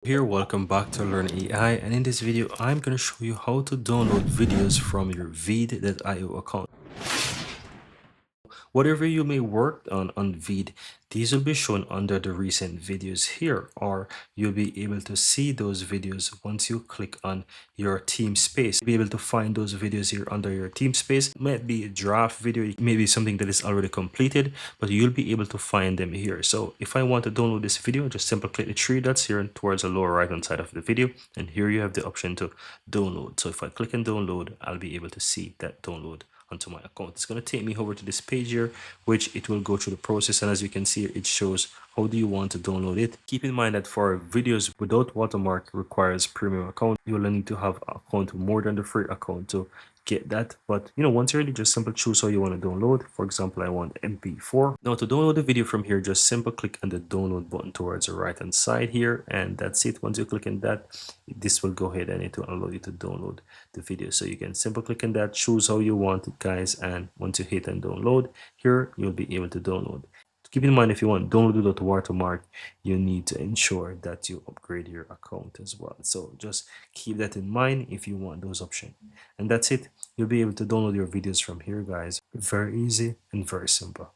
Here, welcome back to Learn AI, and in this video I'm going to show you how to download videos from your Veed.io account. Whatever you may work on Veed, these will be shown under the recent videos here, or you'll be able to see those videos once you click on your team space. You'll be able to find those videos here under your team space. It might be a draft video, it may be something that is already completed, but you'll be able to find them here. So if I want to download this video, just simply click the three dots here towards the lower right hand side of the video, and here you have the option to download. So if I click on download, I'll be able to see that download onto my account. It's going to take me over to this page here, which it will go through the process, and as you can see, it shows how do you want to download it. Keep in mind that for videos without watermark requires premium account. You will need to have an account more than the free account to get that. But once you're ready, just simply choose how you want to download. For example, I want MP4. Now to download the video from here, just simply click on the download button towards the right hand side here, and that's it. Once you click on that, this will go ahead and it will allow you to download the video. So you can simply click on that, choose how you want it, guys, and once you hit and download here, you'll be able to download. Keep in mind, if you want download without watermark, you need to ensure that you upgrade your account as well. So just keep that in mind if you want those options. And that's it. You'll be able to download your videos from here, guys. Very easy and very simple.